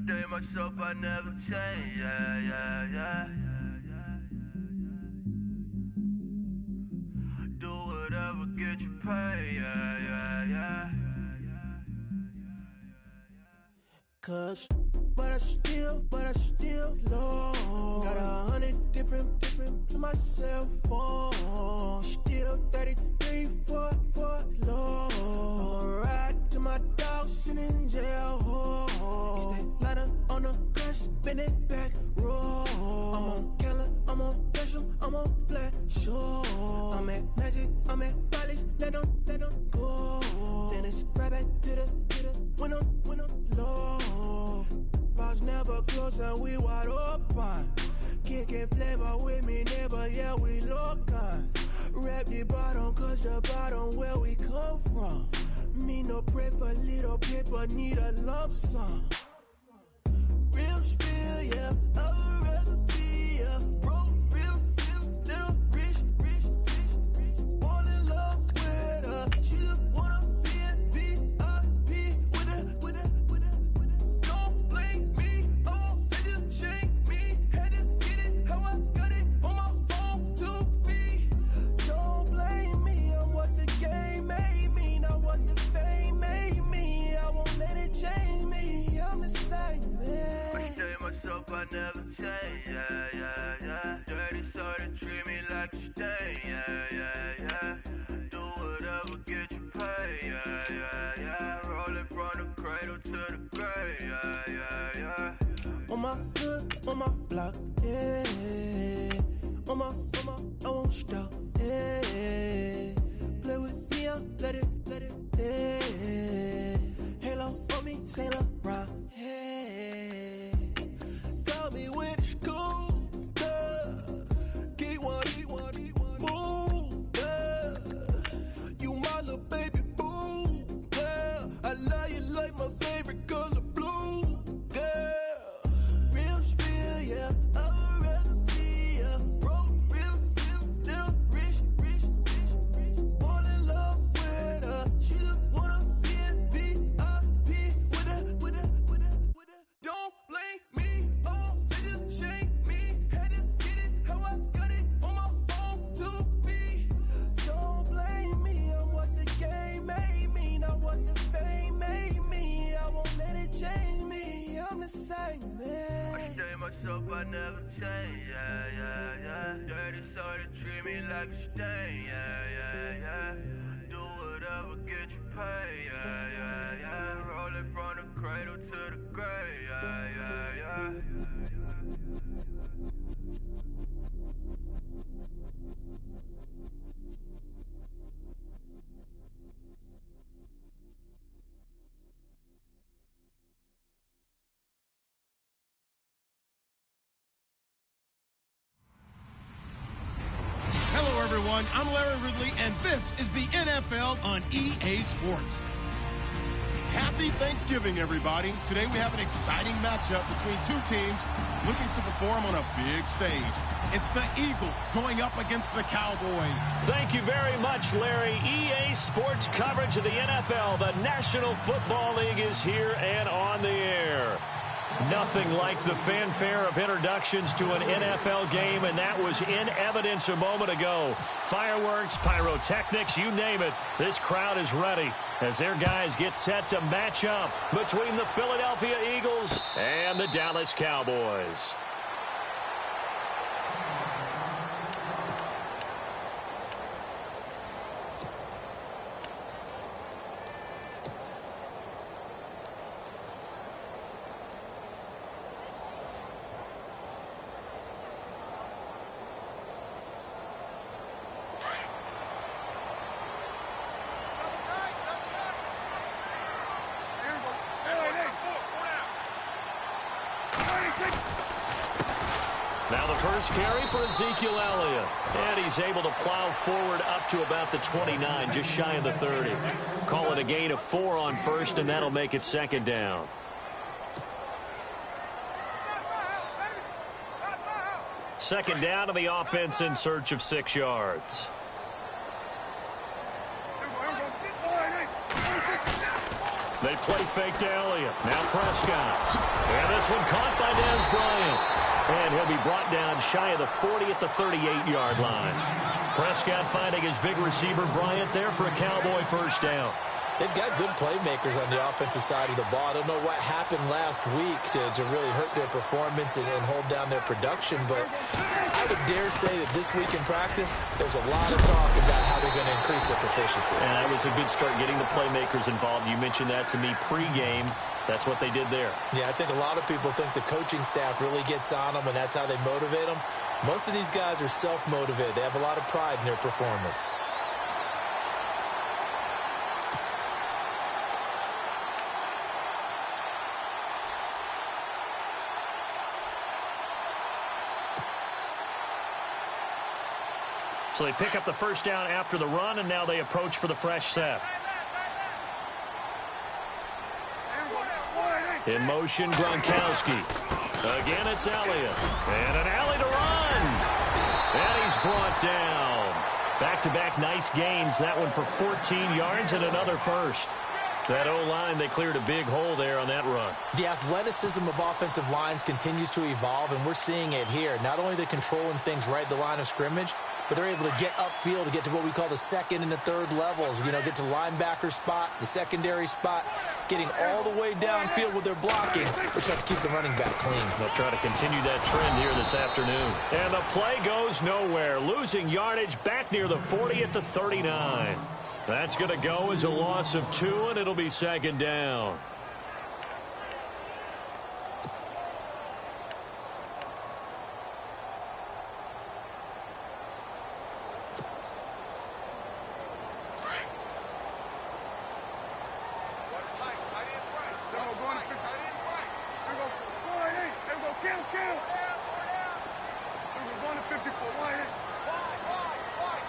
stay myself, I never change, yeah. Do whatever, get you paid, yeah. Cause, but I still love. Got 100 different to my cell phone. Still 33 for love. I'ma ride to my dog sitting in jail. He stay lighter on the grass, spin it back, roll. I'm on Keller, I'm on Gresham, I'm on Flat Shore. I'm at Magic, I'm at Bally's, let them go. Then it's right back to the when I'm low. Bars never close and we wide open. Kicking flavor with me, neighbor, yeah, we local. Rap the bottom, cause the bottom where we come from. Me no pray for little paper, need a lump sum. Real spill, yeah, I'd rather be, yeah. Broke, real, little rich. Fall in love with her, she just wanna be a VIP with her. Don't blame me, oh, they just shake me. Had to get it, how I got it, on my phone to be. Don't blame me, I'm what the game made me, not what the fame made me. I won't let it change me, I'm the same man. I stay myself, I never change, yeah. Dirty so they treat me like a stain, yeah. Do whatever, get you paid, yeah. Rolling from the cradle to the grave, yeah. On my hood, on my block, yeah. On my, I won't stop, yeah. Play with me, I'll let it, yeah. Halo on me, Saint Laurent, yeah. Got me with the school, yeah. Keep one, boo, yeah. You my little baby boo, yeah. I love you like my favorite color blue, yeah. Real spill, yeah, I'd rather be, yeah. Broke, real, little rich. Fall in love with her, she just wanna be a VIP with her. Don't blame me, oh, they just shake me. Had to get it, how I got it, on my phone to be. Don't blame me, I'm what the game made me, not what the fame made me. I won't let it change me, I'm the same man. I stay myself, I never change, yeah. Dirty so they treat me like a stain, yeah. Do whatever, get you paid, yeah. Rolling from the cradle to the grave, yeah. Hello, everyone. I'm Larry Ridley, and this is the NFL on EA Sports. Happy Thanksgiving, everybody. Today we have an exciting matchup between two teams looking to perform on a big stage. It's the Eagles going up against the Cowboys. Thank you very much, Larry. EA Sports coverage of the NFL. The National Football League is here and on the air. Nothing like the fanfare of introductions to an NFL game, and that was in evidence a moment ago. Fireworks, pyrotechnics, you name it. This crowd is ready as their guys get set to match up between the Philadelphia Eagles and the Dallas Cowboys. Now the first carry for Ezekiel Elliott. And he's able to plow forward up to about the 29, just shy of the 30. Call it a gain of 4 on first, and that'll make it second down. Second down to the offense in search of 6 yards. They Play fake to Elliott. Now Prescott. And this one caught by Dez Bryant. And he'll be brought down shy of the 40 at the 38-yard line. Prescott finding his big receiver Bryant there for a Cowboy first down. They've got good playmakers on the offensive side of the ball. I don't know what happened last week to really hurt their performance and hold down their production, but I would dare say that this week in practice, there's a lot of talk about how they're going to increase their proficiency. And that was a good start getting the playmakers involved. You mentioned that to me pregame. That's what they did there. Yeah, I think a lot of people think the coaching staff really gets on them, and that's how they motivate them. Most of these guys are self-motivated. They have a lot of pride in their performance. So they pick up the first down after the run, and now they approach for the fresh set. In motion, Gronkowski. Again, it's Elliott. And an alley to run. And he's brought down. Back-to-back nice gains. That one for 14 yards and another first. That O-line, they cleared a big hole there on that run. The athleticism of offensive lines continues to evolve, and we're seeing it here. Not only are they controlling things right at the line of scrimmage, but they're able to get upfield to get to what we call the second and the third levels. You know, get to linebacker spot, the secondary spot, getting all the way downfield with their blocking, which have to keep the running back clean. They'll try to continue that trend here this afternoon. And the play goes nowhere, losing yardage back near the 40 at the 39. That's going to go as a loss of 2, and it'll be second down.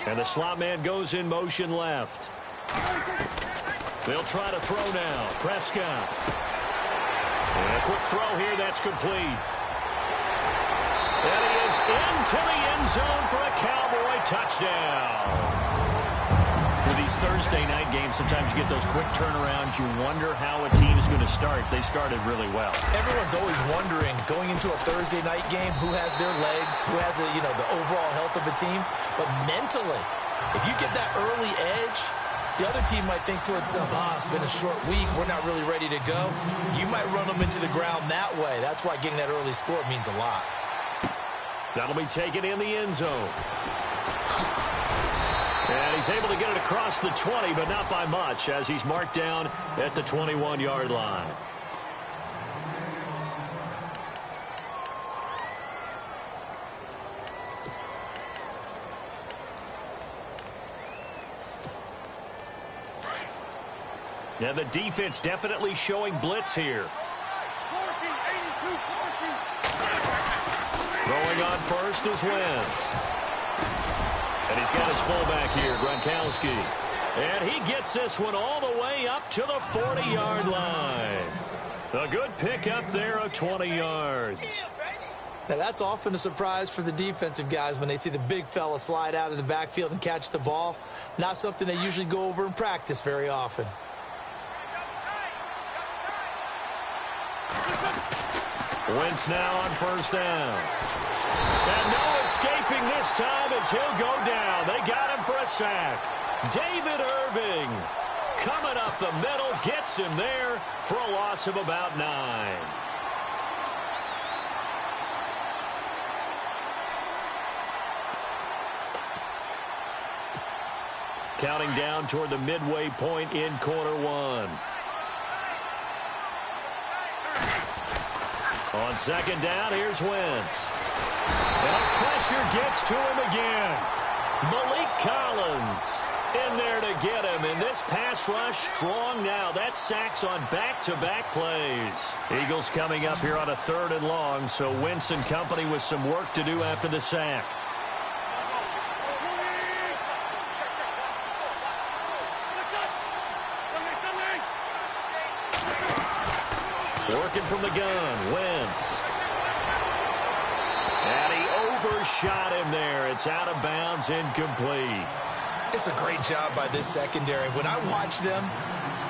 And the slot man goes in motion left. They'll try to throw now. Prescott. And a quick throw here. That's complete. And he is into the end zone for a Cowboy touchdown. With these Thursday night games, sometimes you get those quick turnarounds. You wonder how a team is going to start. They started really well. Everyone's always wondering, going into a Thursday night game, who has their legs, who has the overall health of a team. But mentally, if you get that early edge, the other team might think to itself, it's been a short week, we're not really ready to go. You might run them into the ground that way. That's why getting that early score means a lot. That'll be taken in the end zone. And he's able to get it across the 20, but not by much, as he's marked down at the 21-yard line. And the defense definitely showing blitz here. Throwing on first is Wentz. And he's got his fullback here, Gronkowski. And he gets this one all the way up to the 40-yard line. A good pickup there of 20 yards. Now, that's often a surprise for the defensive guys when they see the big fella slide out of the backfield and catch the ball. Not something they usually go over in practice very often. Wentz now on first down. And no escaping this time as he'll go down. They got him for a sack. David Irving coming up the middle, gets him there for a loss of about 9. Counting down toward the midway point in quarter 1. On second down, here's Wentz. And pressure gets to him again. Malik Collins in there to get him. And this pass rush strong now. That sacks on back-to-back plays. Eagles coming up here on a 3rd and long, so Wentz and company with some work to do after the sack. Working from the gun, Wentz. And he overshot him there. It's out of bounds, incomplete. It's a great job by this secondary. When I watch them,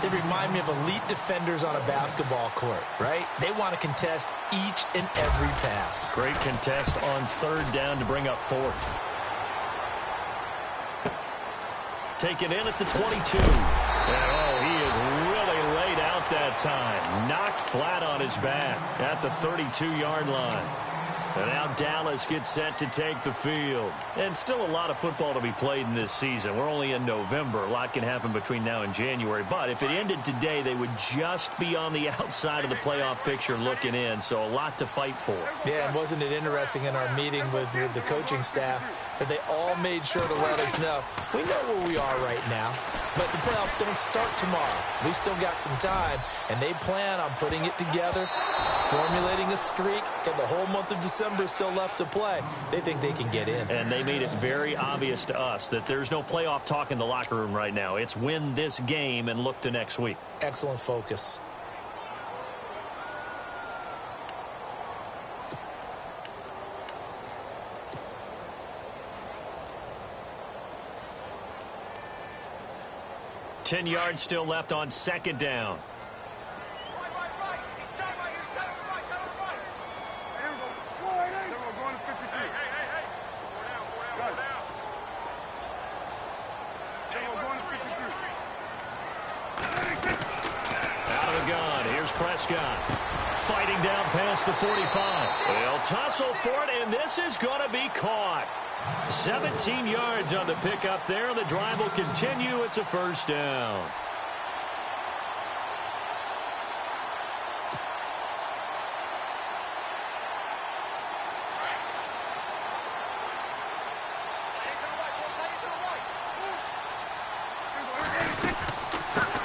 They remind me of elite defenders on a basketball court, right? They want to contest each and every pass. Great contest on 3rd down to bring up 4th. Take it in at the 22. And, oh, he is really laid out that time. Knocked flat on his back at the 32-yard line. And now Dallas gets set to take the field. And still a lot of football to be played in this season. We're only in November. A lot can happen between now and January. But if it ended today, they would just be on the outside of the playoff picture looking in. So a lot to fight for. Yeah, and wasn't it interesting in our meeting with the coaching staff that they all made sure to let us know, we know where we are right now, but the playoffs don't start tomorrow. We still got some time, and they plan on putting it together, formulating a streak, and the whole month of December is still left to play. They think they can get in. And they made it very obvious to us that there's no playoff talk in the locker room right now. It's win this game and look to next week. Excellent focus. Ten yards still left on 2nd down. Out of the gun, here's Prescott. Fighting down past the 45. They'll tussle for it, and this is going to be caught. 17 yards on the pickup there. The drive will continue. It's a 1st down.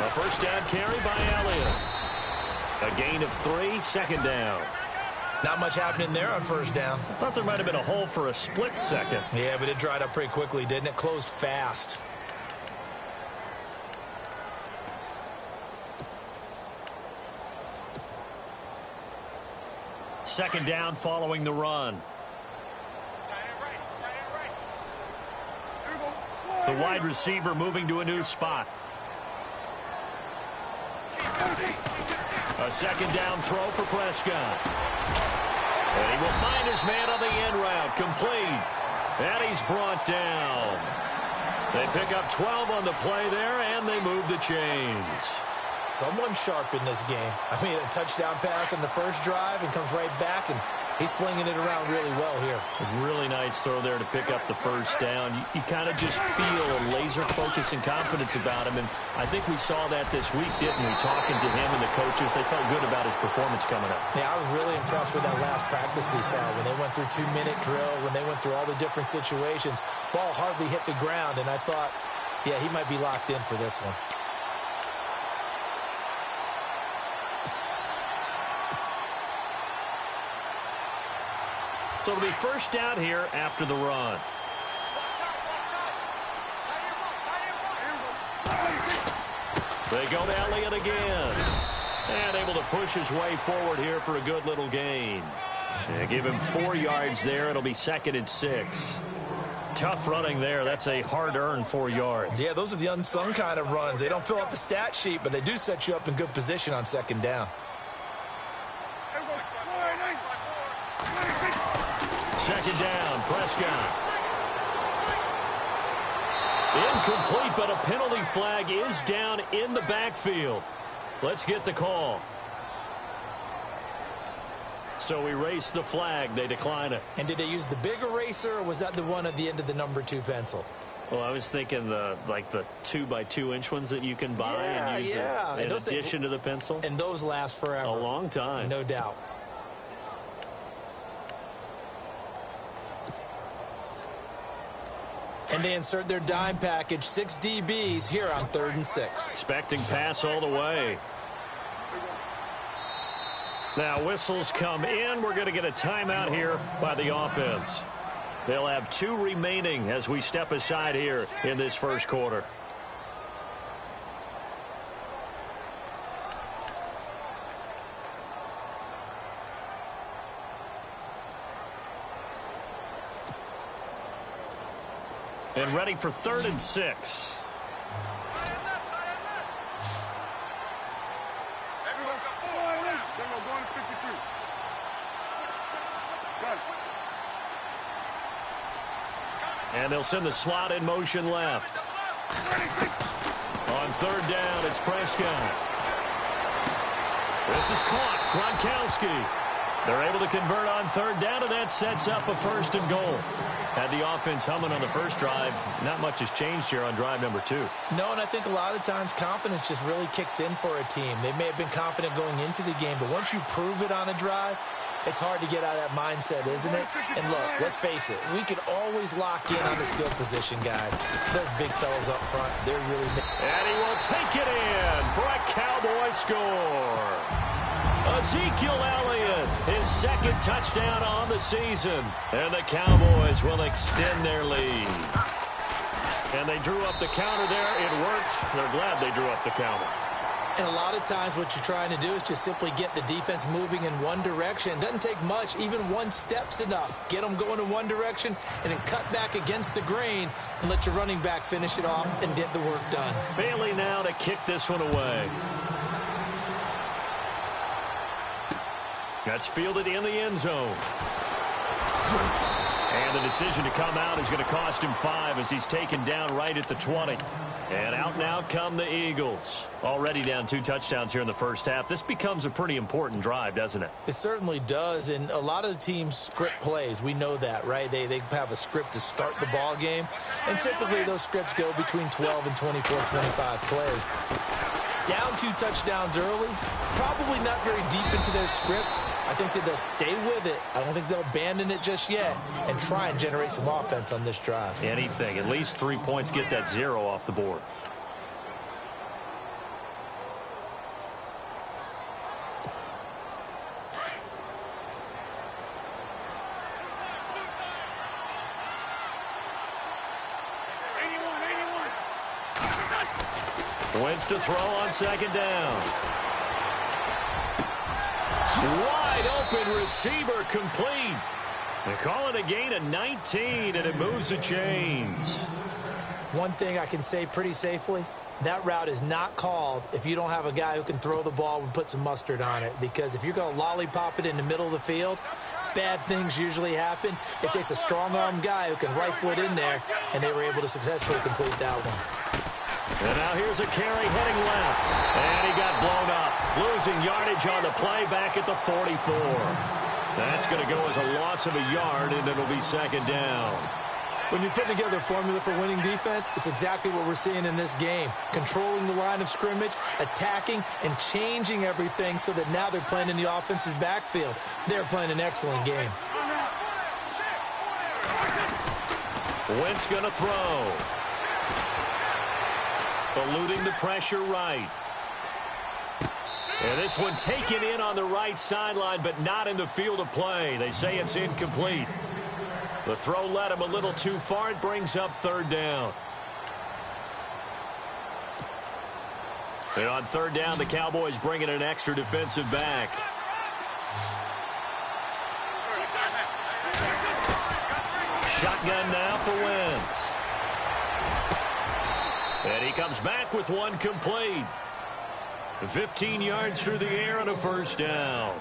A 1st down carry by Elliott. A gain of 3, 2nd down. Not much happening there on 1st down. I thought there might have been a hole for a split second. Yeah, but it dried up pretty quickly, didn't it? Closed fast. Second down following the run. The wide receiver moving to a new spot. A 2nd down throw for Prescott. And he will find his man on the end route. Complete. And he's brought down. They pick up 12 on the play there, and they move the chains. Someone sharp in this game. I mean, a touchdown pass on the first drive and comes right back, and he's flinging it around really well here. A really nice throw there to pick up the 1st down. You kind of just feel a laser focus and confidence about him, and I think we saw that this week, didn't we? Talking to him and the coaches, they felt good about his performance coming up. Yeah, I was really impressed with that last practice we saw when they went through 2-minute drill, when they went through all the different situations. Ball hardly hit the ground, and I thought, yeah, he might be locked in for this one. So it'll be 1st down here after the run. They go to Elliott again. And able to push his way forward here for a good little gain. And give him 4 yards there. It'll be 2nd and 6. Tough running there. That's a hard-earned 4 yards. Yeah, those are the unsung kind of runs. They don't fill up the stat sheet, but they do set you up in good position on 2nd down. 2nd down, Prescott. Incomplete, but a penalty flag is down in the backfield. Let's get the call. So erase the flag. They decline it. And did they use the big eraser, or was that the one at the end of the number 2 pencil? Well, I was thinking the 2x2-inch ones that you can buy and use in addition to the pencil. And those last forever. A long time. No doubt. And they insert their dime package, 6 DBs here on 3rd and 6. Expecting pass all the way. Now whistles come in. We're going to get a timeout here by the offense. They'll have 2 remaining as we step aside here in this 1st quarter. And ready for 3rd and 6. And they'll send the slot in motion left. On third down, it's Prescott. This is caught. Gronkowski. They're able to convert on third down, and that sets up a 1st and goal. Had the offense humming on the first drive. Not much has changed here on drive number 2. No, and I think a lot of times confidence just really kicks in for a team. They may have been confident going into the game, but once you prove it on a drive, it's hard to get out of that mindset, isn't it? And look, let's face it, we can always lock in on the skill position, guys. Those big fellas up front, they're really... And he will take it in for a Cowboy score. Ezekiel Elliott, his 2nd touchdown on the season. And the Cowboys will extend their lead. And they drew up the counter there. It worked. They're glad they drew up the counter. And a lot of times what you're trying to do is just simply get the defense moving in one direction. It doesn't take much. Even one step's enough. Get them going in one direction and then cut back against the grain and let your running back finish it off and get the work done. Bailey now to kick this one away. That's fielded in the end zone. And the decision to come out is going to cost him 5 as he's taken down right at the 20. And out now come the Eagles. Already down 2 touchdowns here in the first half. This becomes a pretty important drive, doesn't it? It certainly does, and a lot of the teams script plays. We know that, right? They have a script to start the ball game, and typically those scripts go between 12 and 24, 25 plays. Down 2 touchdowns early, probably not very deep into their script. I think that they'll stay with it. I don't think they'll abandon it just yet and try and generate some offense on this drive. Anything. At least 3 points, get that 0 off the board. Wentz to throw on 2nd down. Wide open receiver complete. They call it a gain of 19, and it moves the chains. One thing I can say pretty safely, that route is not called if you don't have a guy who can throw the ball and put some mustard on it. Because if you're going to lollipop it in the middle of the field, bad things usually happen. It takes a strong-arm guy who can rifle it in there, and they were able to successfully complete that one. And now here's a carry heading left. And he got blown up. Losing yardage on the play back at the 44. That's going to go as a loss of a yard, and it'll be 2nd down. When you're putting together a formula for winning defense, it's exactly what we're seeing in this game. Controlling the line of scrimmage, attacking, and changing everything so that now they're playing in the offense's backfield. They're playing an excellent game. Wentz going to throw. Eluding the pressure right. And this one taken in on the right sideline, but not in the field of play. They say it's incomplete. The throw led him a little too far. It brings up 3rd down. And on 3rd down, the Cowboys bring in an extra defensive back. Shotgun now for Wentz. And he comes back with one complete. 15 yards through the air and a 1st down.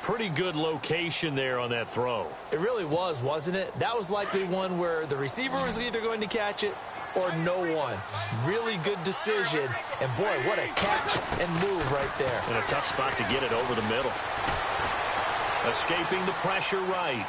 Pretty good location there on that throw. It really was, wasn't it? That was likely one where the receiver was either going to catch it or no one. Really good decision. And, boy, what a catch and move right there. And a tough spot to get it over the middle. Escaping the pressure right.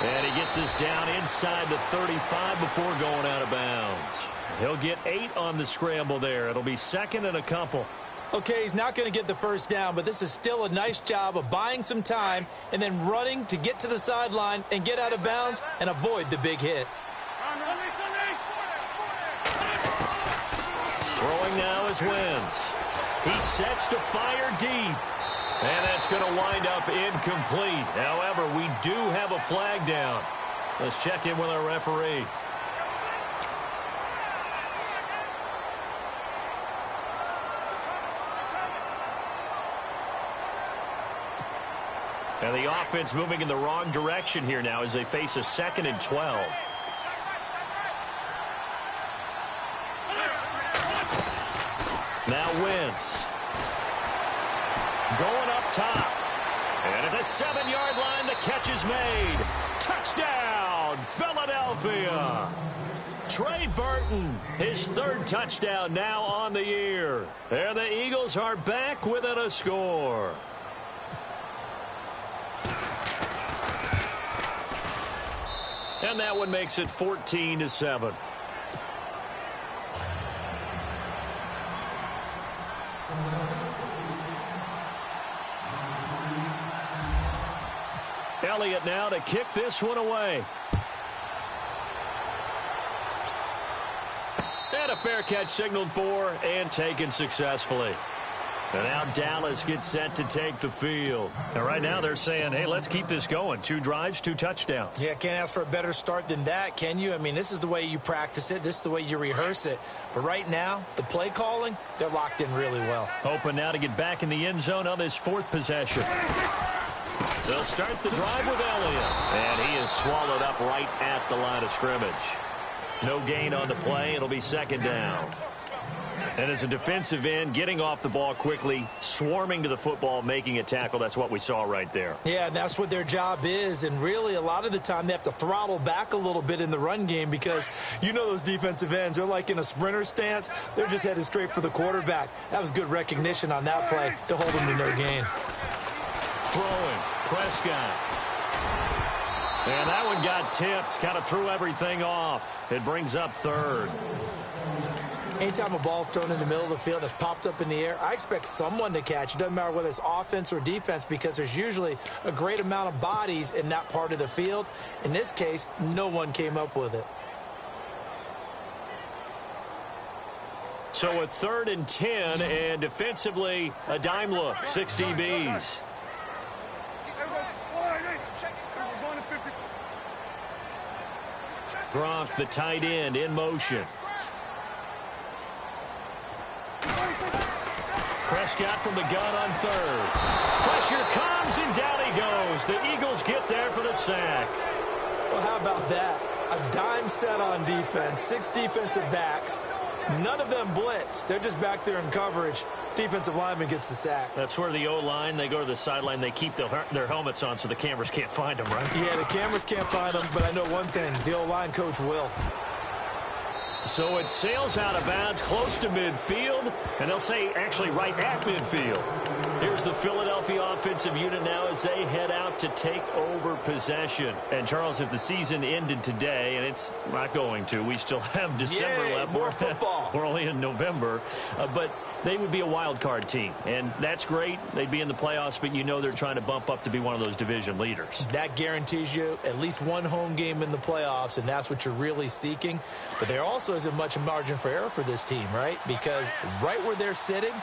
And he gets this down inside the 35 before going out of bounds. He'll get 8 on the scramble there. It'll be 2nd and a couple. Okay, he's not going to get the 1st down, but this is still a nice job of buying some time and then running to get to the sideline and get out of bounds and avoid the big hit. Throwing now is Wentz. He sets to fire deep. And that's going to wind up incomplete. However, we do have a flag down. Let's check in with our referee. And the offense moving in the wrong direction here now as they face a 2nd and 12. Now Wentz. Going up top. And at the 7-yard line, the catch is made. Touchdown, touchdown, Philadelphia. Trey Burton, his third touchdown now on the year. And the Eagles are back within a score. And that one makes it 14-7. Elliott now to kick this one away. And a fair catch signaled for and taken successfully. And now Dallas gets set to take the field. And right now they're saying, hey, let's keep this going. 2 drives, 2 touchdowns. Yeah, can't ask for a better start than that, can you? I mean, this is the way you practice it. This is the way you rehearse it. But right now, the play calling, they're locked in really well. Hoping now to get back in the end zone on this 4th possession. They'll start the drive with Elliott. And he is swallowed up right at the line of scrimmage. No gain on the play. It'll be 2nd down. And as a defensive end, getting off the ball quickly, swarming to the football, making a tackle, that's what we saw right there. Yeah, and that's what their job is. And really, a lot of the time, they have to throttle back a little bit in the run game because you know those defensive ends, they're like in a sprinter stance. They're just headed straight for the quarterback. That was good recognition on that play to hold them to no gain. Throwing, Prescott. And that one got tipped, kind of threw everything off. It brings up 3rd. Anytime a ball's thrown in the middle of the field and it's popped up in the air, I expect someone to catch. It doesn't matter whether it's offense or defense because there's usually a great amount of bodies in that part of the field. In this case, no one came up with it. So a 3rd and 10, and defensively, a dime look, 6 DBs. Gronk, the tight end, in motion. Prescott from the gun on 3rd. Pressure comes, and down he goes. The Eagles get there for the sack. Well, how about that? A dime set on defense, 6 defensive backs. None of them blitz. They're just back there in coverage. Defensive lineman gets the sack. That's where the O-line, they go to the sideline, they keep their helmets on so the cameras can't find them, right? Yeah, the cameras can't find them, but I know one thing. The O-line coach will. So it sails out of bounds close to midfield, and they'll say actually right at midfield. Here's the Philadelphia offensive unit now as they head out to take over possession. And, Charles, if the season ended today, and it's not going to, we still have December left. More football. We're only in November. But they would be a wild card team, and that's great. They'd be in the playoffs, but you know they're trying to bump up to be one of those division leaders. That guarantees you at least one home game in the playoffs, and that's what you're really seeking. But there also isn't much margin for error for this team, right? Because right where they're sitting,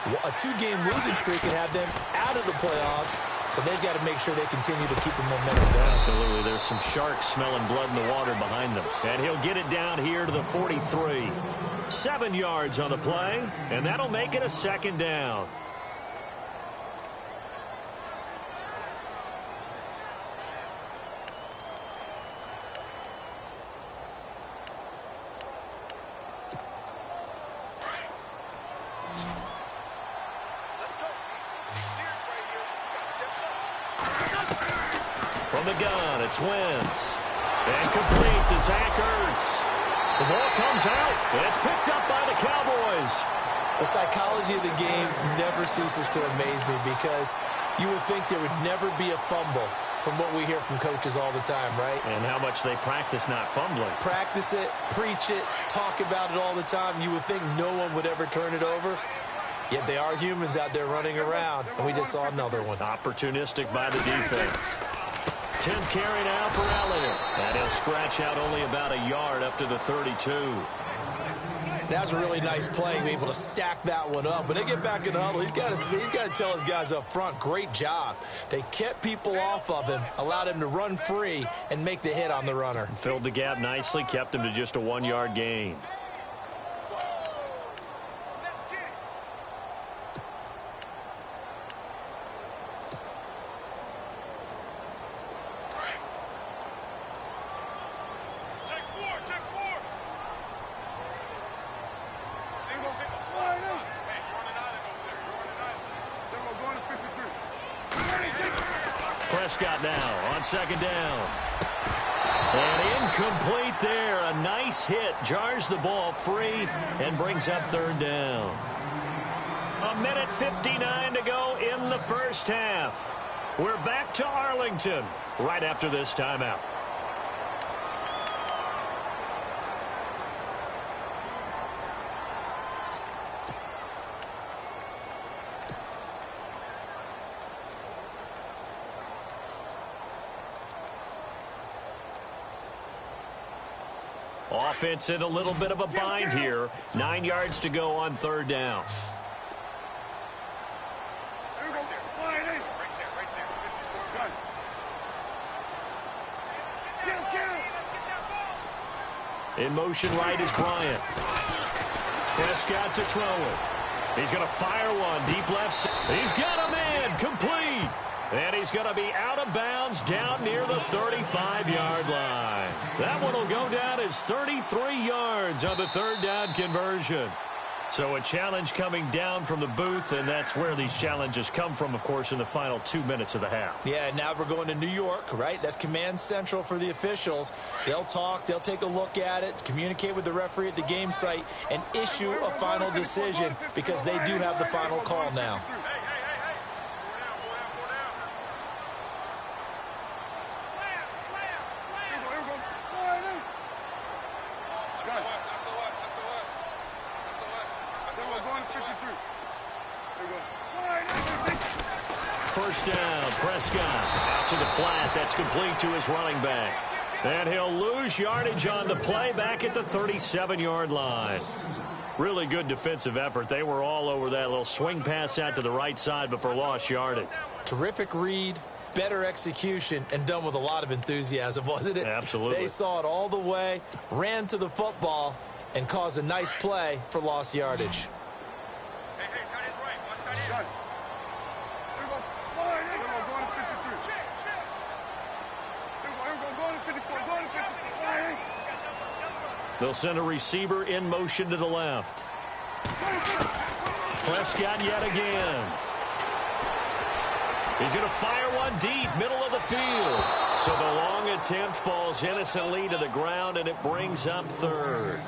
a 2-game losing streak can have them out of the playoffs, so they've got to make sure they continue to keep the momentum going. Absolutely. There's some sharks smelling blood in the water behind them. And he'll get it down here to the 43. 7 yards on the play, and that'll make it a 2nd down. From the gun, it's Wentz. And complete to Zach Ertz. The ball comes out, and it's picked up by the Cowboys. The psychology of the game never ceases to amaze me because you would think there would never be a fumble from what we hear from coaches all the time, right? And how much they practice not fumbling. Practice it, preach it, talk about it all the time. You would think no one would ever turn it over. Yet they are humans out there running around, and we just saw another one. Opportunistic by the defense. 10th carry now for Elliott. And he'll scratch out only about a yard up to the 32. That was a really nice play, be able to stack that one up. When they get back in the huddle, he's got to tell his guys up front, great job. They kept people off of him, allowed him to run free, and make the hit on the runner. Filled the gap nicely, kept him to just a 1-yard gain. Prescott now on 2nd down. And incomplete there. A nice hit. Jars the ball free and brings up third down. 1:59 to go in the first half. We're back to Arlington right after this timeout. Offense in a little bit of a bind here. 9 yards to go on third down. In motion right is Bryant. Prescott to throw it. He's going to fire one deep left. He's got a man complete. And he's going to be out of bounds down near the 35-yard line. That one will go down as 33 yards on the third down conversion. So a challenge coming down from the booth, and that's where these challenges come from, of course, in the final 2 minutes of the half. Yeah, now we're going to New York, right? That's command central for the officials. They'll talk, they'll take a look at it, communicate with the referee at the game site, and issue a final decision because they do have the final call now. First down, Prescott out to the flat. That's complete to his running back. And he'll lose yardage on the play back at the 37-yard line. Really good defensive effort. They were all over that little swing pass out to the right side before lost yardage. Terrific read, better execution, and done with a lot of enthusiasm, wasn't it? Absolutely. They saw it all the way, ran to the football, and caused a nice play for lost yardage. They'll send a receiver in motion to the left. Prescott yet again. He's going to fire one deep, middle of the field. So the long attempt falls innocently to the ground, and it brings up third.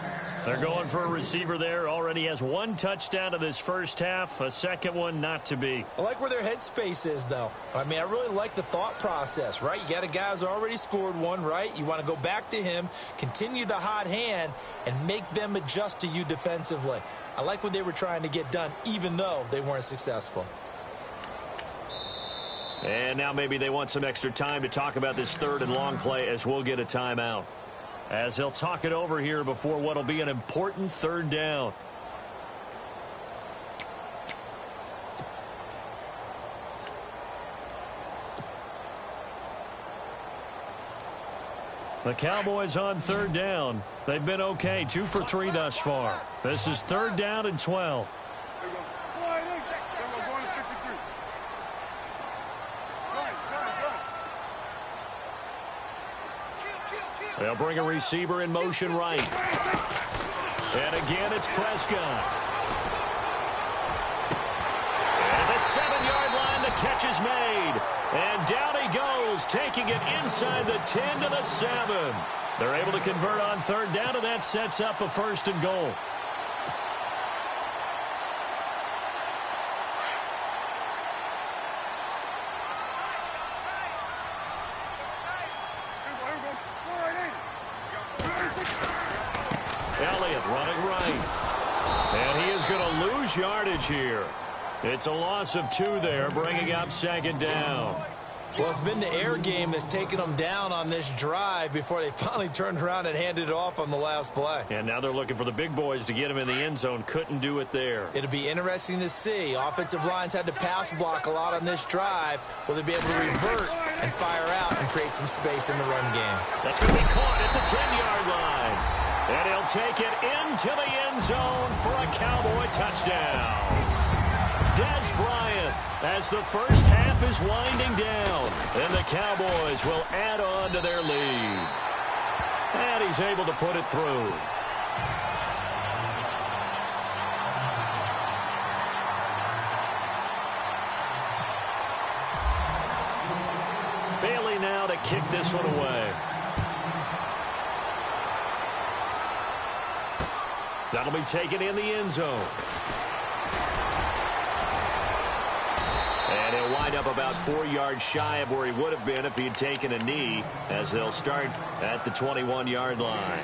They're going for a receiver there. Already has one touchdown in this first half. A second one not to be. I like where their headspace is, though. I mean, I really like the thought process, right? You got a guy who's already scored one, right? You want to go back to him, continue the hot hand, and make them adjust to you defensively. I like what they were trying to get done, even though they weren't successful. And now maybe they want some extra time to talk about this third and long play as we'll get a timeout. As they'll talk it over here before what will be an important third down. The Cowboys on third down. They've been okay, 2 for 3 thus far. This is third down and 12. They'll bring a receiver in motion right. And again, it's Prescott. And the 7-yard line, the catch is made. And down he goes, taking it inside the 10 to the 7. They're able to convert on third down, and that sets up a first and goal. Running right. And he is going to lose yardage here. It's a loss of 2 there, bringing up second down. Well, it's been the air game that's taken them down on this drive before they finally turned around and handed it off on the last play. And now they're looking for the big boys to get him in the end zone. Couldn't do it there. It'll be interesting to see. Offensive lines had to pass block a lot on this drive. Will they be able to revert and fire out and create some space in the run game? That's going to be caught at the 10-yard line. And he'll take it into the end zone for a Cowboy touchdown. Des Bryant, as the first half is winding down, and the Cowboys will add on to their lead. And he's able to put it through. Bailey now to kick this one away. That'll be taken in the end zone. And he'll wind up about 4 yards shy of where he would have been if he had taken a knee, as they'll start at the 21-yard line.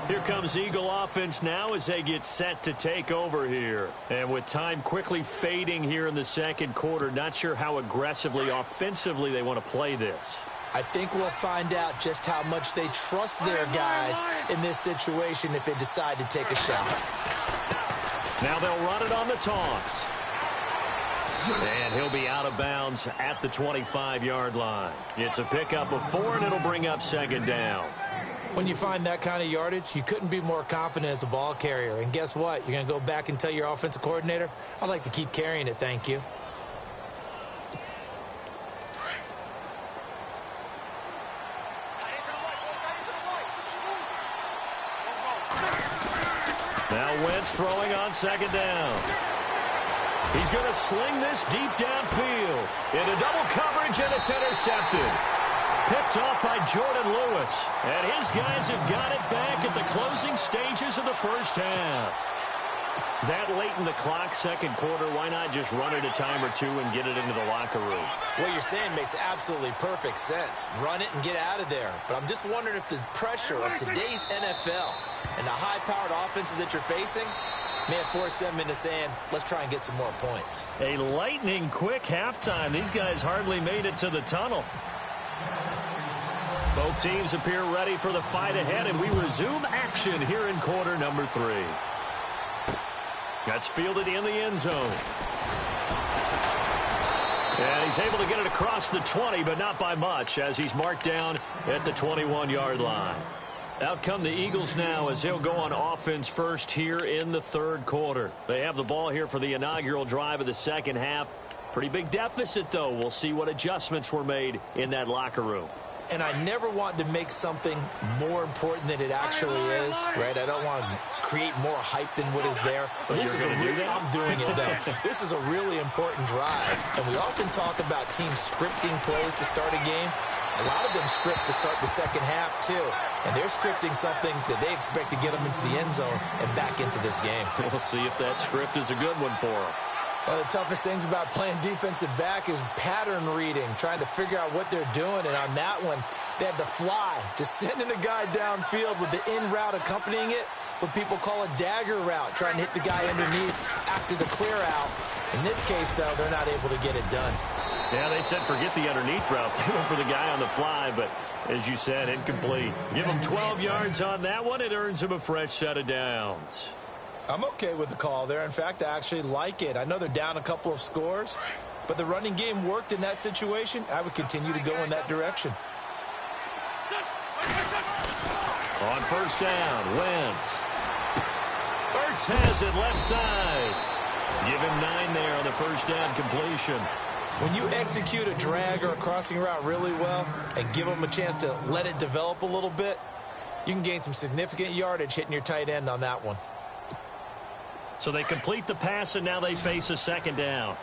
Here comes Eagle offense now as they get set to take over here. And with time quickly fading here in the second quarter, not sure how aggressively, offensively they want to play this. I think we'll find out just how much they trust their guys in this situation if they decide to take a shot. Now they'll run it on the toss. And he'll be out of bounds at the 25-yard line. It's a pickup of 4, and it'll bring up second down. When you find that kind of yardage, you couldn't be more confident as a ball carrier. And guess what? You're going to go back and tell your offensive coordinator, I'd like to keep carrying it, thank you. Now Wentz throwing on second down. He's going to sling this deep downfield into double coverage, and it's intercepted. Picked off by Jordan Lewis. And his guys have got it back at the closing stages of the first half. That late in the clock, second quarter, why not just run it a time or two and get it into the locker room? What you're saying makes absolutely perfect sense. Run it and get out of there. But I'm just wondering if the pressure of today's NFL and the high-powered offenses that you're facing may have forced them into saying, let's try and get some more points. A lightning-quick halftime. These guys hardly made it to the tunnel. Both teams appear ready for the fight ahead, and we resume action here in quarter number 3. That's fielded in the end zone. And he's able to get it across the 20, but not by much, as he's marked down at the 21-yard line. Out come the Eagles now as they'll go on offense first here in the third quarter. They have the ball here for the inaugural drive of the second half. Pretty big deficit, though. We'll see what adjustments were made in that locker room. And I never want to make something more important than it actually is, right? I don't want to create more hype than what is there. But this is I'm doing it, though. This is a really important drive. And we often talk about teams scripting plays to start a game. A lot of them script to start the second half, too. And they're scripting something that they expect to get them into the end zone and back into this game. We'll see if that script is a good one for them. One of the toughest things about playing defensive back is pattern reading, trying to figure out what they're doing. And on that one, they had the fly, just sending a guy downfield with the in route accompanying it, what people call a dagger route, trying to hit the guy underneath after the clear out. In this case, though, they're not able to get it done. Yeah, they said forget the underneath route. They went for the guy on the fly, but as you said, incomplete. Give him 12 yards on that one. It earns him a fresh set of downs. I'm okay with the call there. In fact, I actually like it. I know they're down a couple of scores, but the running game worked in that situation. I would continue to go in that direction. On first down, Wentz. Ertz has it left side. Give him 9 there on the first down completion. When you execute a drag or a crossing route really well and give them a chance to let it develop a little bit, you can gain some significant yardage hitting your tight end on that one. So they complete the pass, and now they face a second down.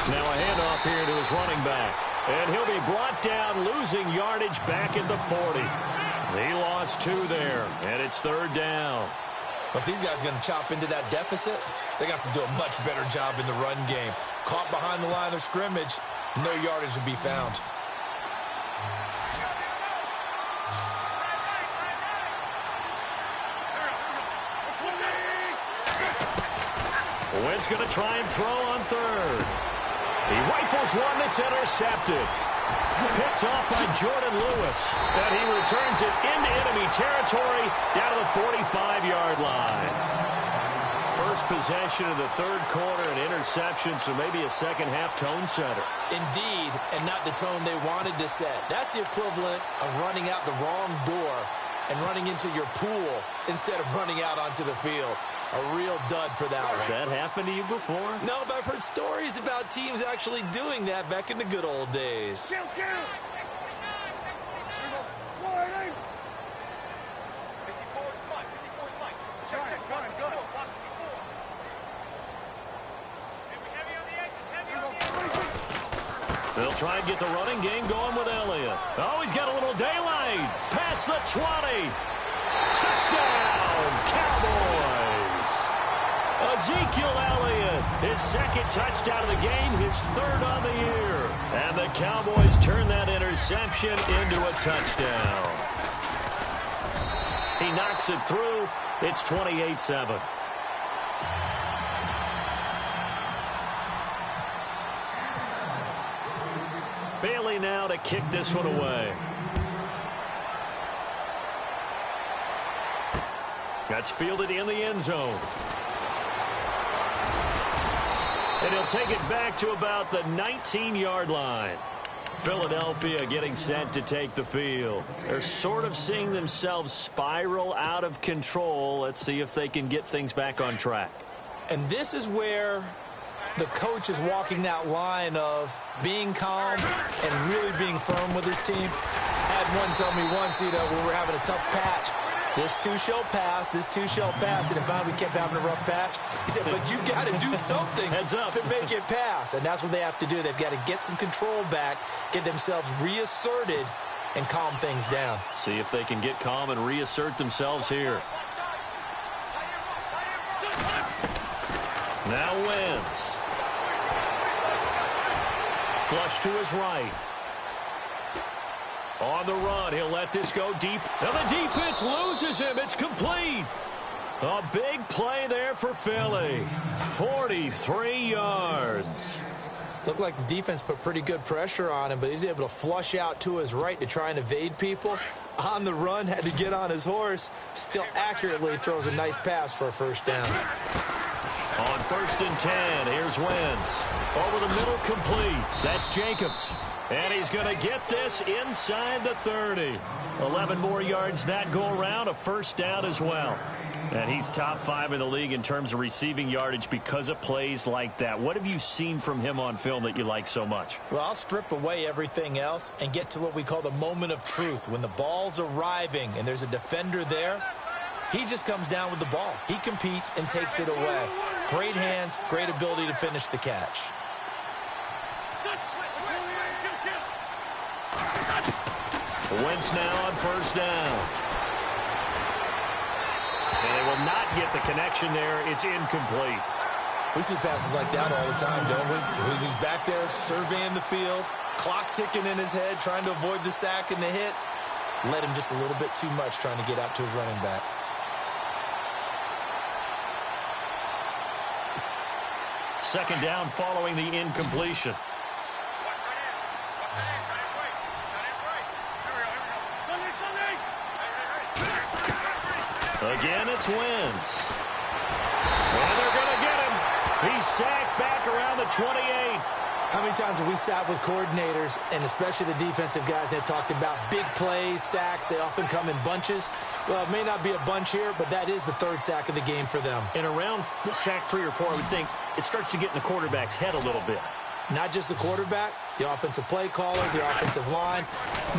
Now a handoff here to his running back. And he'll be brought down, losing yardage back at the 40. He lost 2 there, and it's third down. But if these guys are going to chop into that deficit, they got to do a much better job in the run game. Caught behind the line of scrimmage, no yardage to be found. Wentz going to try and throw on third. He rifles one that's intercepted. Picked off by Jordan Lewis. And he returns it into enemy territory down to the 45-yard line. First possession of the third quarter, an interception, so maybe a second-half tone setter. Indeed, and not the tone they wanted to set. That's the equivalent of running out the wrong door and running into your pool instead of running out onto the field. A real dud for that one. Has that happened to you before? No, but I've heard stories about teams actually doing that back in the good old days. They'll try and get the running game going with Elliott. Oh, he's got a little daylight. Past the 20. Touchdown, Cowboys. Ezekiel Elliott, his second touchdown of the game, his third on the year. And the Cowboys turn that interception into a touchdown. He knocks it through. It's 28-7. Bailey now to kick this one away. That's fielded in the end zone. And he'll take it back to about the 19-yard line. Philadelphia getting set to take the field. They're sort of seeing themselves spiral out of control. Let's see if they can get things back on track. And this is where the coach is walking that line of being calm and really being firm with his team. I had one tell me once, when we're having a tough patch, this too shall pass, this too shall pass. And finally we kept having a rough patch. He said, but you got to do something to make it pass. And that's what they have to do. They've got to get some control back, get themselves reasserted, and calm things down. See if they can get calm and reassert themselves here. Now Wentz. Flush to his right. On the run, he'll let this go deep. And the defense loses him. It's complete. A big play there for Philly. 43 yards. Looked like the defense put pretty good pressure on him, but he's able to flush out to his right to try and evade people. On the run, had to get on his horse. Still accurately throws a nice pass for a first down. On 1st and 10, here's Wentz. Over the middle, complete. That's Jacobs. And he's going to get this inside the 30. 11 more yards that go around, a first down as well. And he's top 5 in the league in terms of receiving yardage because of plays like that. What have you seen from him on film that you like so much? Well, I'll strip away everything else and get to what we call the moment of truth. When the ball's arriving and there's a defender there, he just comes down with the ball. He competes and takes it away. Great hands, great ability to finish the catch. Wentz now on first down. And they will not get the connection there. It's incomplete. We see passes like that all the time, don't we? He's back there surveying the field, clock ticking in his head, trying to avoid the sack and the hit. Led him just a little bit too much trying to get out to his running back. Second down following the incompletion. Again, it's Wentz. And they're going to get him. He's sacked back around the 28. How many times have we sat with coordinators, and especially the defensive guys that talked about big plays, sacks? They often come in bunches. Well, it may not be a bunch here, but that is the third sack of the game for them. And around the sack 3 or 4, I would think it starts to get in the quarterback's head a little bit. Not just the quarterback, the offensive play caller, the offensive line,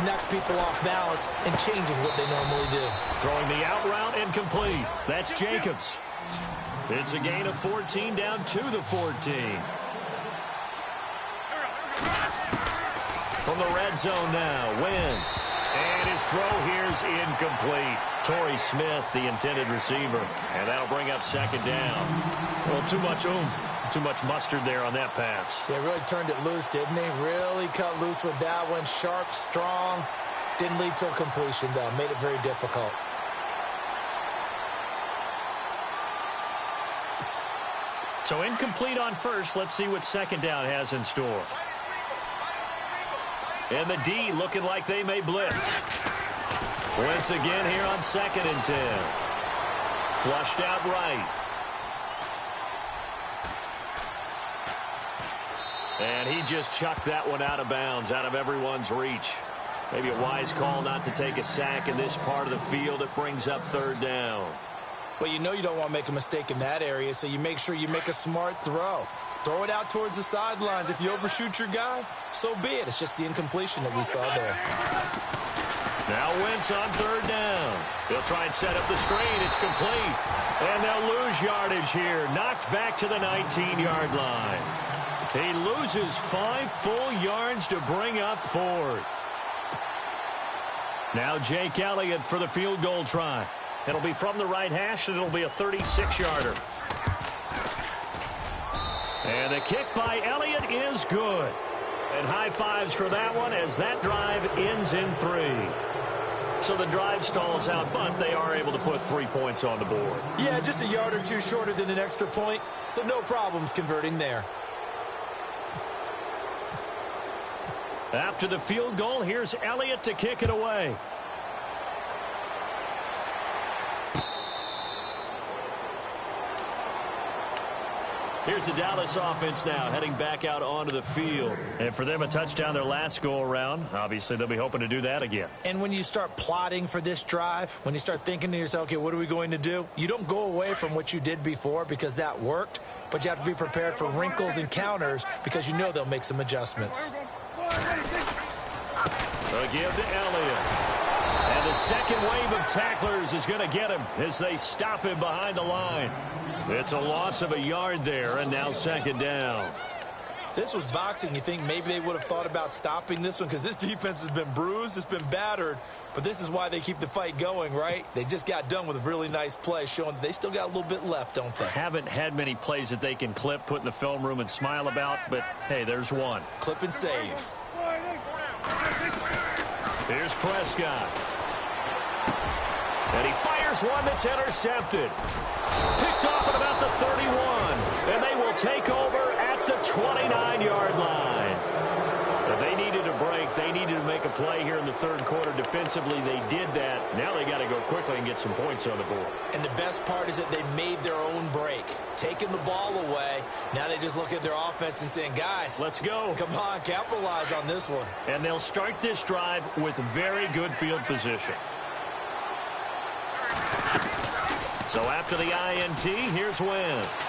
knocks people off balance and changes what they normally do. Throwing the out route and complete. That's Jacobs. It's a gain of 14 down to the 14. From the red zone now, Wentz. And his throw here's incomplete. Torrey Smith, the intended receiver. And that'll bring up second down. Well, too much oomph. Too much mustard there on that pass. Yeah, really turned it loose, didn't he? Really cut loose with that one. Sharp, strong. Didn't lead to a completion, though. Made it very difficult. So incomplete on first. Let's see what second down has in store. And the D looking like they may blitz. Wentz again here on 2nd and 10. Flushed out right. And he just chucked that one out of bounds, out of everyone's reach. Maybe a wise call not to take a sack in this part of the field. It brings up third down. Well, you know you don't want to make a mistake in that area, so you make sure you make a smart throw. Throw it out towards the sidelines. If you overshoot your guy, so be it. It's just the incompletion that we saw there. Now Wentz on third down. They'll try and set up the screen. It's complete. And they'll lose yardage here. Knocked back to the 19-yard line. He loses 5 full yards to bring up 4th. Now Jake Elliott for the field goal try. It'll be from the right hash, and it'll be a 36-yarder. And the kick by Elliott is good. And high fives for that one as that drive ends in 3. So the drive stalls out, but they are able to put 3 points on the board. Yeah, just a yard or two shorter than an extra point, so no problems converting there. After the field goal, here's Elliott to kick it away. Here's the Dallas offense now heading back out onto the field. And for them, a touchdown their last go-around. Obviously, they'll be hoping to do that again. And when you start plotting for this drive, when you start thinking to yourself, okay, what are we going to do? You don't go away from what you did before because that worked, but you have to be prepared for wrinkles and counters because you know they'll make some adjustments. So give to Elliott. And the second wave of tacklers is going to get him as they stop him behind the line. It's a loss of a yard there, and now second down. This was boxing. You think maybe they would have thought about stopping this one because this defense has been bruised, it's been battered, but this is why they keep the fight going, right? They just got done with a really nice play showing that they still got a little bit left, don't they? Haven't had many plays that they can clip, put in the film room, and smile about, but, hey, there's one. Clip and save. Here's Prescott. And he fires one that's intercepted. Picked off at about the 31. And they will take over at the 29-yard line. But they needed a break. They needed to make a play here in the third quarter. Defensively, they did that. Now they got to go quickly and get some points on the board. And the best part is that they made their own break. Taking the ball away. Now they just look at their offense and saying, guys, let's go. Come on, capitalize on this one. And they'll start this drive with very good field position. So after the INT, here's Wentz.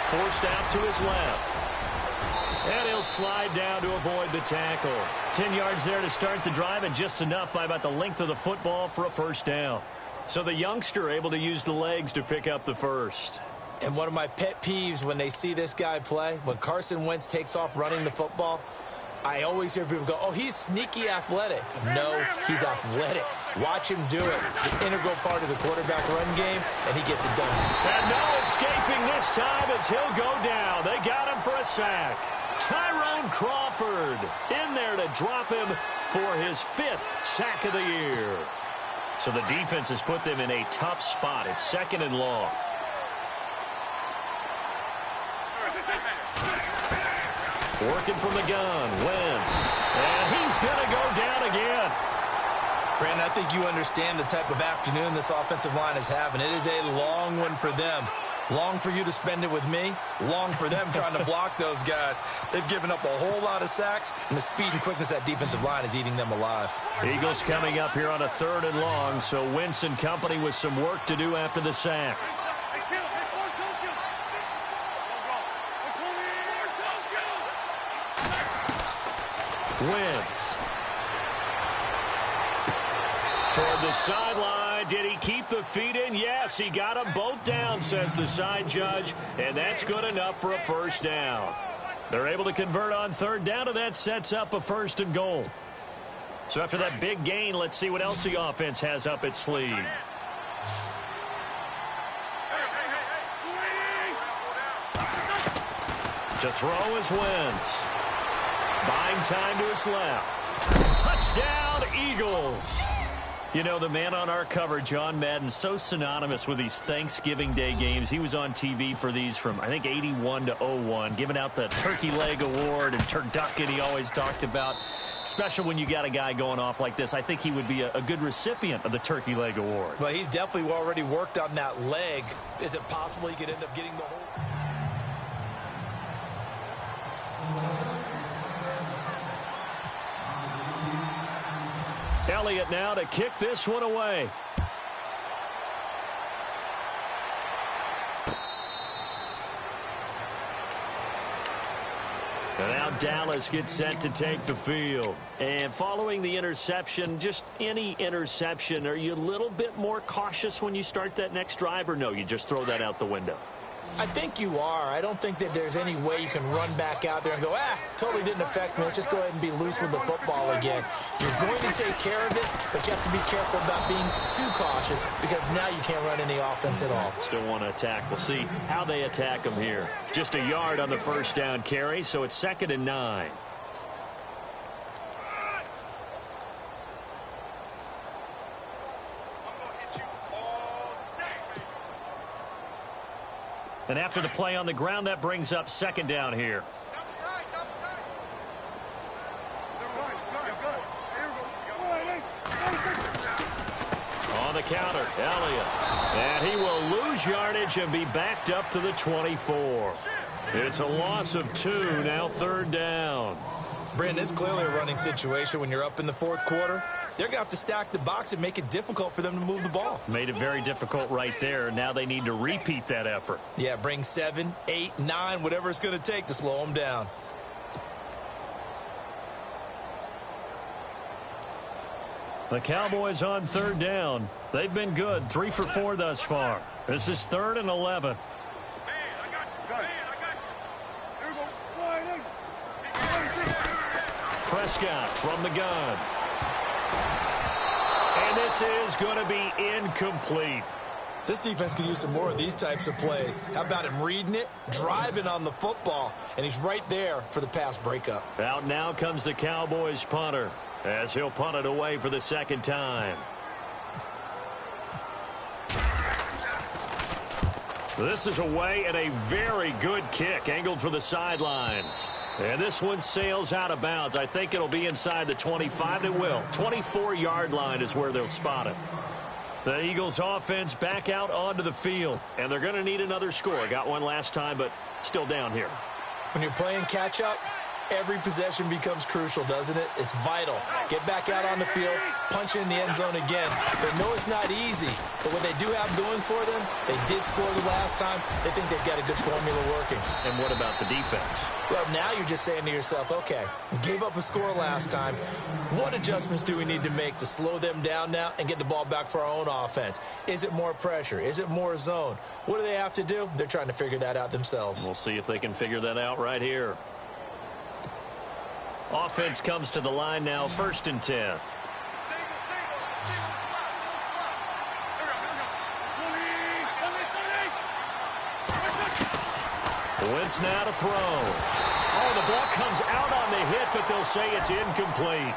Forced out to his left. And he'll slide down to avoid the tackle. 10 yards there to start the drive, and just enough by about the length of the football for a first down. So the youngster able to use the legs to pick up the first. And one of my pet peeves when they see this guy play, when Carson Wentz takes off running the football, I always hear people go, oh, he's sneaky athletic. No, he's athletic. Watch him do it. It's an integral part of the quarterback run game, and he gets it done. And no escaping this time as he'll go down. They got him for a sack. Tyrone Crawford in there to drop him for his 5th sack of the year. So the defense has put them in a tough spot. It's second and long. Working from the gun, Wentz. And he's going to go down again. Brandon, I think you understand the type of afternoon this offensive line is having. It is a long one for them. Long for you to spend it with me. Long for them trying to block those guys. They've given up a whole lot of sacks, and the speed and quickness of that defensive line is eating them alive. Eagles coming up here on a 3rd and long, so Wentz and company with some work to do after the sack. Wentz. Toward the sideline. Did he keep the feet in? Yes, he got them both down, says the side judge, and that's good enough for a first down. They're able to convert on 3rd down, and that sets up a 1st and goal. So after that big gain, let's see what else the offense has up its sleeve. To throw is Wentz. Buying time to his left. Touchdown, Eagles. You know, the man on our cover, John Madden, so synonymous with these Thanksgiving Day games. He was on TV for these from, I think, 81 to 01, giving out the Turkey Leg Award and turducken he always talked about. Special when you got a guy going off like this. I think he would be a good recipient of the Turkey Leg Award. Well, he's definitely already worked on that leg. Is it possible he could end up getting the whole... Elliott now to kick this one away. And now Dallas gets set to take the field. And following the interception, just any interception, are you a little bit more cautious when you start that next drive, or no, you just throw that out the window? I think you are. I don't think that there's any way you can run back out there and go, totally didn't affect me. Let's just go ahead and be loose with the football again. You're going to take care of it, but you have to be careful about being too cautious because now you can't run any offense at all. Still want to attack. We'll see how they attack them here. Just a yard on the first down carry, so it's 2nd and 9. And after the play on the ground, that brings up 2nd down here. On the counter, Elliott. And he will lose yardage and be backed up to the 24. It's a loss of 2, now 3rd down. Brandon, it's clearly a running situation when you're up in the 4th quarter. They're going to have to stack the box and make it difficult for them to move the ball. Made it very difficult right there. Now they need to repeat that effort. Yeah, bring 7, 8, 9, whatever it's going to take to slow them down. The Cowboys on 3rd down. They've been good, 3 for 4 thus far. This is 3rd and 11. Prescott from the gun. And this is going to be incomplete. This defense could use some more of these types of plays. How about him reading it, driving on the football, and he's right there for the pass breakup. Out now comes the Cowboys punter as he'll punt it away for the 2nd time. This is away and a very good kick angled for the sidelines. And this one sails out of bounds. I think it'll be inside the 25. It will. 24-yard line is where they'll spot it. The Eagles offense back out onto the field. And they're going to need another score. Got one last time, but still down here. When you're playing catch-up, every possession becomes crucial, doesn't it? It's vital. Get back out on the field, punch in the end zone again. They know it's not easy, but what they do have going for them, they did score the last time. They think they've got a good formula working. And what about the defense? Well, now you're just saying to yourself, okay, we gave up a score last time. What adjustments do we need to make to slow them down now and get the ball back for our own offense? Is it more pressure? Is it more zone? What do they have to do? They're trying to figure that out themselves. We'll see if they can figure that out right here. Offense comes to the line now, 1st and 10. Wentz now to throw. Oh, the ball comes out on the hit, but they'll say it's incomplete.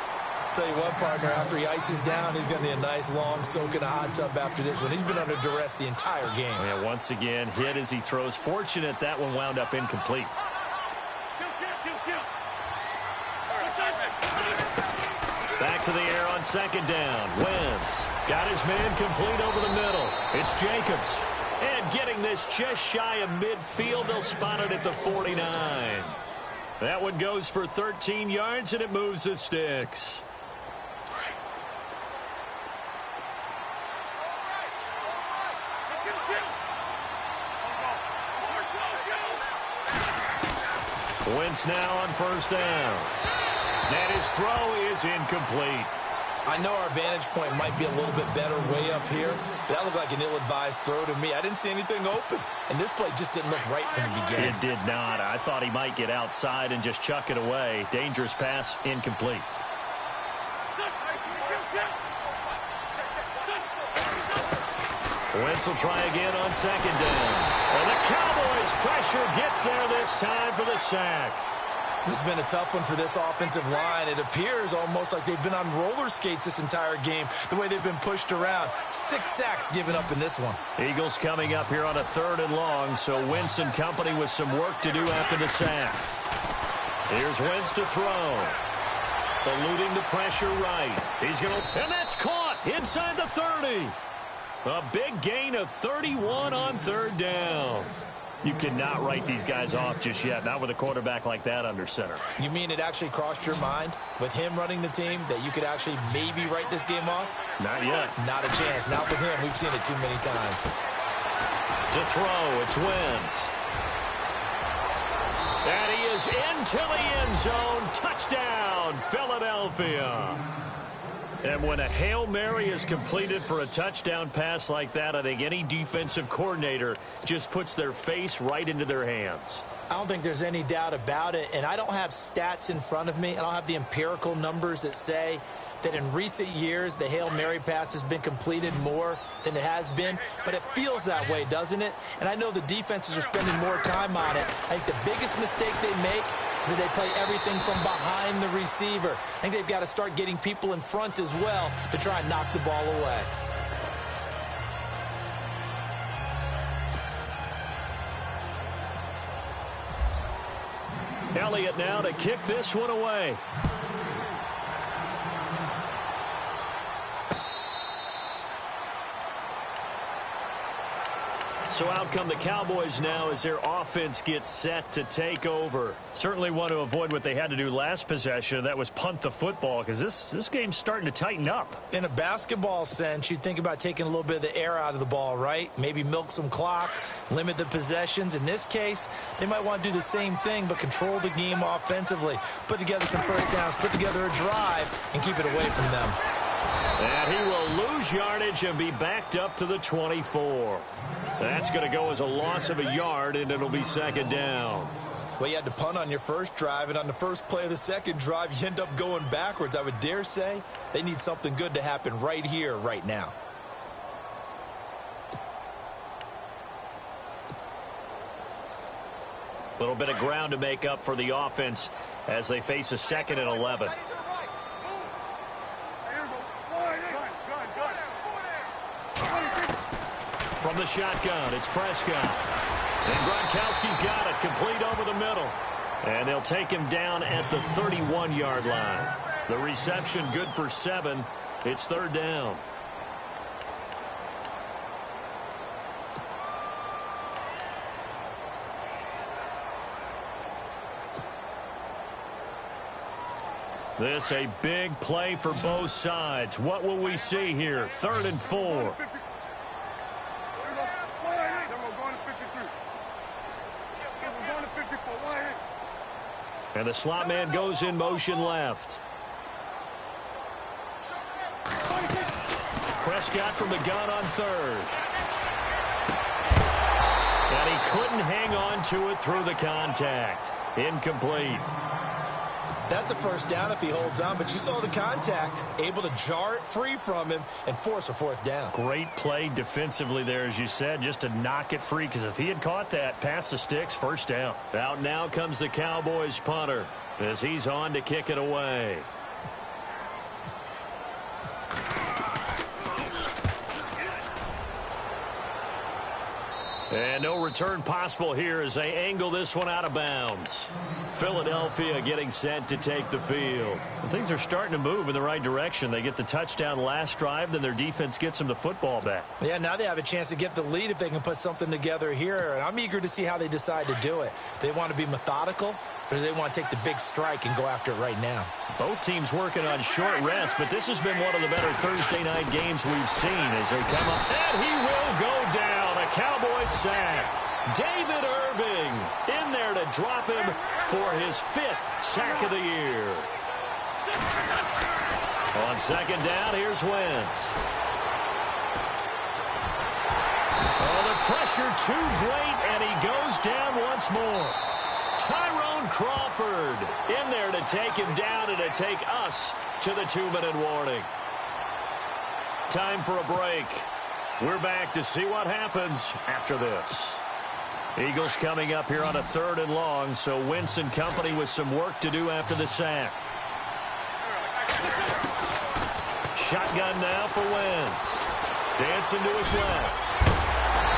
Tell you what, partner, after he ices down, he's going to need a nice long soak in a hot tub after this one. He's been under duress the entire game. Yeah, once again, hit as he throws. Fortunate that one wound up incomplete. Back to the air on 2nd down. Wentz got his man complete over the middle. It's Jacobs. And getting this just shy of midfield, they'll spot it at the 49. That one goes for 13 yards, and it moves the sticks. Wentz now on 1st down. And his throw is incomplete. I know our vantage point might be a little bit better way up here, but that looked like an ill-advised throw to me. I didn't see anything open, and this play just didn't look right from the beginning. It did not. I thought he might get outside and just chuck it away. Dangerous pass, incomplete. Wentz will try again on 2nd down. And the Cowboys' pressure gets there this time for the sack. This has been a tough one for this offensive line. It appears almost like they've been on roller skates this entire game, the way they've been pushed around. 6 sacks given up in this one. Eagles coming up here on a 3rd and long, so Wentz and company with some work to do after the sack. Here's Wentz to throw. Eluding the pressure right. He's going to, and that's caught inside the 30. A big gain of 31 on 3rd down. You cannot write these guys off just yet, not with a quarterback like that under center. You mean it actually crossed your mind with him running the team that you could actually maybe write this game off? Not yet. Not a chance. Not with him. We've seen it too many times. To throw, it's Wentz. And he is into the end zone. Touchdown, Philadelphia. And when a Hail Mary is completed for a touchdown pass like that, I think any defensive coordinator just puts their face right into their hands. I don't think there's any doubt about it, and I don't have stats in front of me. I don't have the empirical numbers that say that in recent years the Hail Mary pass has been completed more than it has been, but it feels that way, doesn't it? And I know the defenses are spending more time on it. I think the biggest mistake they make is that they play everything from behind the receiver. I think they've got to start getting people in front as well to try and knock the ball away. Elliott now to kick this one away. So out come the Cowboys now as their offense gets set to take over. Certainly want to avoid what they had to do last possession. That was punt the football, because this game's starting to tighten up. In a basketball sense, you think about taking a little bit of the air out of the ball, right? Maybe milk some clock, limit the possessions. In this case, they might want to do the same thing, but control the game offensively. Put together some first downs, put together a drive, and keep it away from them. And he will lose yardage and be backed up to the 24. That's going to go as a loss of a yard, and it'll be second down. Well, you had to punt on your first drive, and on the first play of the second drive, you end up going backwards. I would dare say they need something good to happen right here, right now. A little bit of ground to make up for the offense as they face a 2nd and 11. From the shotgun, it's Prescott. And Gronkowski's got it, complete over the middle. And they'll take him down at the 31-yard line. The reception good for 7. It's third down. This a big play for both sides. What will we see here? 3rd and 4. And the slot man goes in motion left. Prescott from the gun on 3rd. And he couldn't hang on to it through the contact. Incomplete. That's a first down if he holds on, but you saw the contact, able to jar it free from him and force a 4th down. Great play defensively there, as you said, just to knock it free, because if he had caught that, past the sticks, first down. Out now comes the Cowboys punter as he's on to kick it away. And no return possible here as they angle this one out of bounds. Philadelphia getting set to take the field. And things are starting to move in the right direction. They get the touchdown last drive, then their defense gets them the football back. Yeah, now they have a chance to get the lead if they can put something together here. And I'm eager to see how they decide to do it. Do they want to be methodical, or do they want to take the big strike and go after it right now? Both teams working on short rest, but this has been one of the better Thursday night games we've seen as they come up. And he will go down. A Cowboys sack. David Irving in there to drop him for his 5th sack of the year. On second down, here's Wentz. Oh, the pressure too great, and he goes down once more. Tyrone Crawford in there to take him down and to take us to the 2-minute warning. Time for a break. We're back to see what happens after this. Eagles coming up here on a 3rd and long, so Wentz and company with some work to do after the sack. Shotgun now for Wentz. Dancing to his left.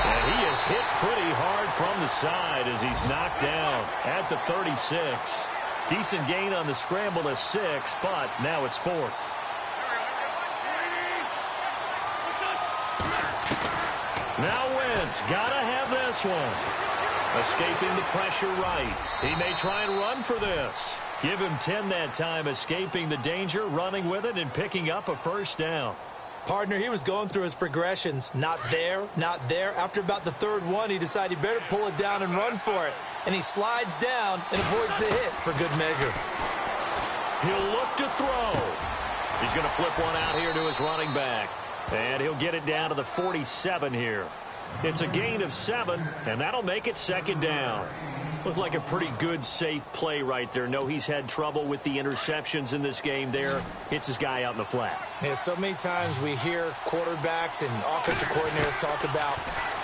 And he is hit pretty hard from the side as he's knocked down at the 36. Decent gain on the scramble to 6, but now it's 4th. Now Wentz, gotta have this one. Escaping the pressure right. He may try and run for this. Give him 10 that time, escaping the danger, running with it, and picking up a first down. Partner, he was going through his progressions. Not there, not there. After about the 3rd one, he decided he better pull it down and run for it. And he slides down and avoids the hit for good measure. He'll look to throw. He's going to flip one out here to his running back. And he'll get it down to the 47 here. It's a gain of 7, and that'll make it second down. Looked like a pretty good, safe play right there. No, he's had trouble with the interceptions in this game there. Hits his guy out in the flat. Yeah, so many times we hear quarterbacks and offensive coordinators talk about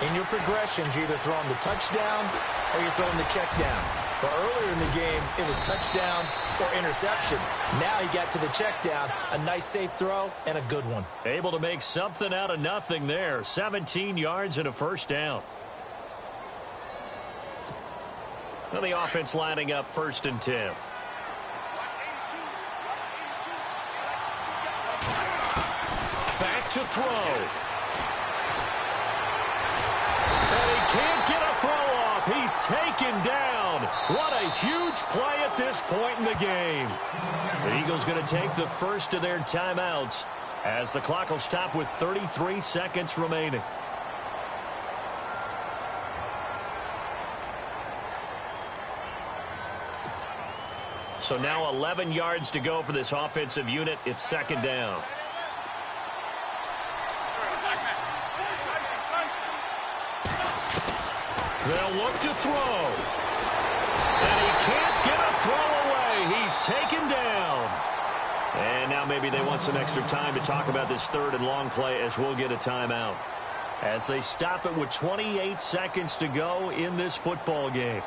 in your progressions, you're either throwing the touchdown or you're throwing the check down. But earlier in the game, it was touchdown or interception. Now he got to the check down, a nice safe throw, and a good one. Able to make something out of nothing there. 17 yards and a first down. Now the offense lining up 1st and 10. Back to throw. And he can't get a throw off. He's taken down. What a huge play at this point in the game. The Eagles going to take the first of their timeouts as the clock will stop with 33 seconds remaining. So now 11 yards to go for this offensive unit. It's second down. They'll look to throw. And he can't get a throw away. He's taken down. And now maybe they want some extra time to talk about this 3rd and long play as we'll get a timeout. As they stop it with 28 seconds to go in this football game.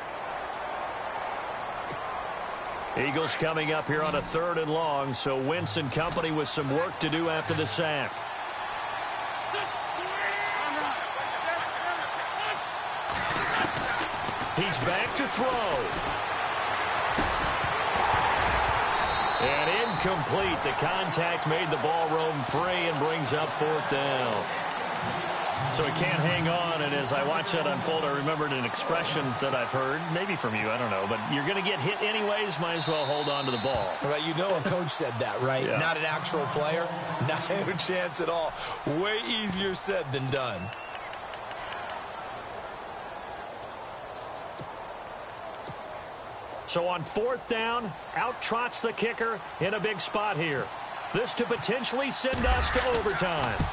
Eagles coming up here on a 3rd and long, so Wentz and company with some work to do after the sack. He's back to throw. And incomplete. The contact made the ball roam free and brings up 4th down. So he can't hang on, and as I watch that unfold, I remembered an expression that I've heard, maybe from you, I don't know, but you're going to get hit anyways, might as well hold on to the ball. Right, you know a coach said that, right? Yeah. Not an actual player. Not a chance at all. Way easier said than done. So on 4th down, out trots the kicker in a big spot here. This to potentially send us to overtime.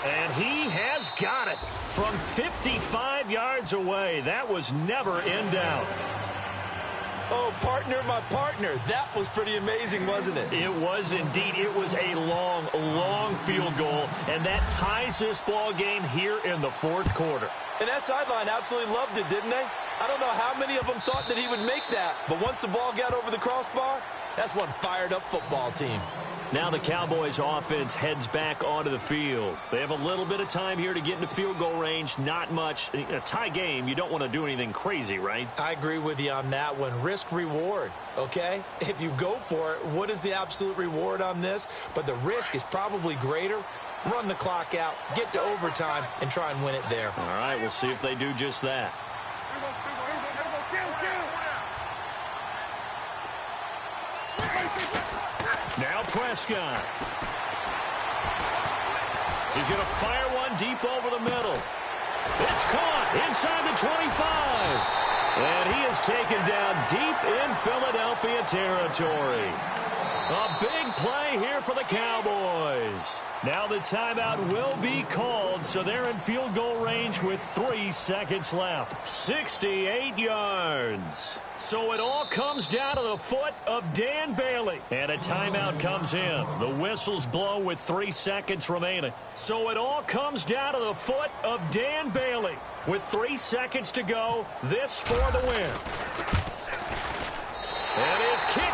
And he has got it from 55 yards away. That was never in doubt. Oh, partner, my partner. That was pretty amazing, wasn't it? It was indeed. It was a long, long field goal, and that ties this ball game here in the 4th quarter. And that sideline absolutely loved it, didn't they? I don't know how many of them thought that he would make that, but once the ball got over the crossbar, that's one fired-up football team. Now the Cowboys offense heads back onto the field. They have a little bit of time here to get into field goal range. Not much. A tie game, you don't want to do anything crazy, right? I agree with you on that one. Risk-reward, okay? If you go for it, what is the absolute reward on this? But the risk is probably greater. Run the clock out, get to overtime, and try and win it there. All right, we'll see if they do just that. Now Prescott. He's going to fire one deep over the middle. It's caught inside the 25. And he is taken down deep in Philadelphia territory. A big play here for the Cowboys. Now the timeout will be called, so they're in field goal range with 3 seconds left. 68 yards. So it all comes down to the foot of Dan Bailey. And a timeout comes in. The whistles blow with 3 seconds remaining. So it all comes down to the foot of Dan Bailey. With 3 seconds to go, this for the win. And his kick